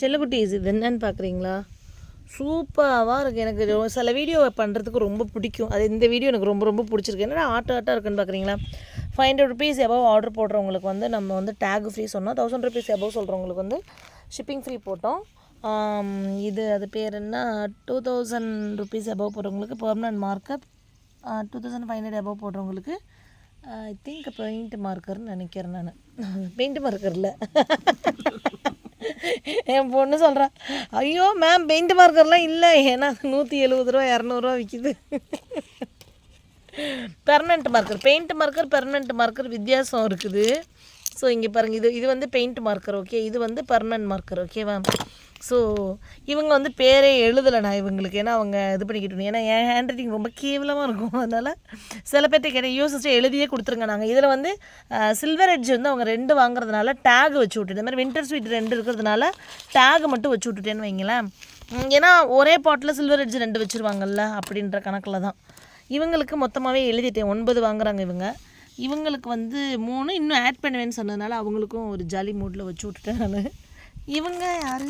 செல்லக்குட்டீஸ் இது என்னன்னு பார்க்குறீங்களா? சூப்பராக இருக்குது. எனக்கு சில வீடியோ பண்ணுறதுக்கு ரொம்ப பிடிக்கும். அது இந்த வீடியோ எனக்கு ரொம்ப ரொம்ப பிடிச்சிருக்கு. என்னடா ஆட்டாக இருக்குன்னு பார்க்குறீங்களா? 500 rupees எபோவ் ஆர்டர் போடுறவங்களுக்கு வந்து நம்ம வந்து டேக் ஃப்ரீ சொன்னோம். 1000 rupees எபோவ் சொல்கிறவங்களுக்கு வந்து ஷிப்பிங் ஃப்ரீ போட்டோம். இது அது பேர் என்ன, 2000 rupees எபோவ் போடுறவங்களுக்கு பெர்மனன்ட் மார்க்கர், 2500 எபோவ் போடுறவங்களுக்கு ஐ திங்க் பெயிண்ட் மார்க்கர்னு நினைக்கிறேன். நான் பெயிண்ட் மார்க்கர் இல்லை, என் பொண்ணு சொல்கிறேன், ஐயோ மேம் பெயிண்ட் மார்க்கர்லாம் இல்லை, ஏன்னா 170 ரூபா 200 விற்கிது. Permanent marker, paint marker permanent marker வித்தியாசம் இருக்குது. ஸோ இங்கே பாருங்கள், இது வந்து பெயிண்ட் மார்க்கர், ஓகே, இது வந்து பெர்மனெண்ட் மார்க்கர், ஓகேவா? ஸோ இவங்க வந்து பேரே எழுதலை நான் இவங்களுக்கு, ஏன்னா அவங்க இது பண்ணிக்கிட்டோம். ஏன்னா என் ஹேண்ட் ரைட்டிங் ரொம்ப கேவலமாக இருக்கும். அதனால் சில பேர்ட்ட கேட்டேன், யோசிச்சு எழுதியே கொடுத்துருங்க. நாங்கள் இதில் வந்து சில்வர் எட்ஜ் வந்து அவங்க 2 வாங்குறதுனால டேக் வச்சு விட்டுட்டு, இந்த மாதிரி வின்டர் ஸ்வீட் 2 இருக்கிறதுனால டேக் மட்டும் வச்சு விட்டுட்டேன்னு வைங்களேன். ஏன்னா ஒரே பாட்டில் சில்வர் எட்ஜ் 2 வச்சுருவாங்கல்ல அப்படின்ற கணக்கில் தான். இவங்களுக்கு மொத்தமாகவே எழுதிட்டேன். 9 வாங்குறாங்க இவங்களுக்கு வந்து 3 இன்னும் ஆட் பண்ணுவேன்னு சொன்னதுனால அவங்களுக்கும் ஒரு ஜாலி மூடில் வச்சு விட்டுட்டேன் நான். இவங்க யார்?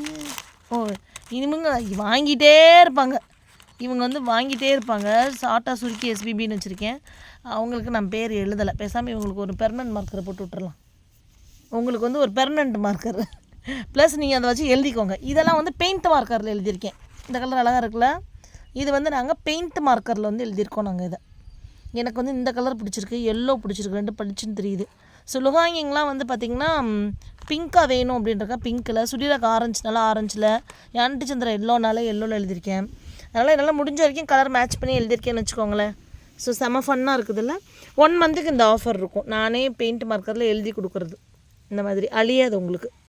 இவங்க வாங்கிட்டே இருப்பாங்க, இவங்க வந்து வாங்கிட்டே இருப்பாங்க. சாட்டா சுருக்கி எஸ்பிபின்னு வச்சுருக்கேன். அவங்களுக்கு நான் பேர் எழுதலை, பேசாமல் இவங்களுக்கு ஒரு பெர்மனன்ட் மார்க்கரை போட்டு விட்டுறலாம். உங்களுக்கு வந்து ஒரு பெர்மனன்ட் மார்க்கர் ப்ளஸ் நீங்கள் அதை வச்சு எழுதிக்கோங்க. இதெல்லாம் வந்து பெயிண்ட் மார்க்கரில் எழுதியிருக்கேன். இந்த கலர் அழகாக இருக்குல்ல? இது வந்து நாங்கள் பெயிண்ட் மார்க்கரில் வந்து எழுதியிருக்கோம் நாங்கள். இதை எனக்கு வந்து இந்த கலர் பிடிச்சிருக்கு, எல்லோ பிடிச்சிருக்கு, 2 படிச்சுன்னு தெரியுது. ஸோ லுகாங்கிங்லாம் வந்து பார்த்திங்கன்னா பிங்க்காக வேணும் அப்படின்றக்கா பிங்க்கில், சுடிராக்கு ஆரஞ்சுனால ஆரஞ்சில், யான்டி சந்திரா எல்லோனால எல்லோவில் எழுதியிருக்கேன். அதனால் என்னால் முடிஞ்ச வரைக்கும் கலர் மேட்ச் பண்ணி எழுதியிருக்கேன்னு வச்சுக்கோங்களேன். ஸோ செம ஃபன்னாக இருக்குதுல்ல. 1 மந்த்துக்கு இந்த ஆஃபர் இருக்கும். நானே பெயிண்ட் மார்க்கரில் எழுதி கொடுக்குறது, இந்த மாதிரி அழியாது உங்களுக்கு.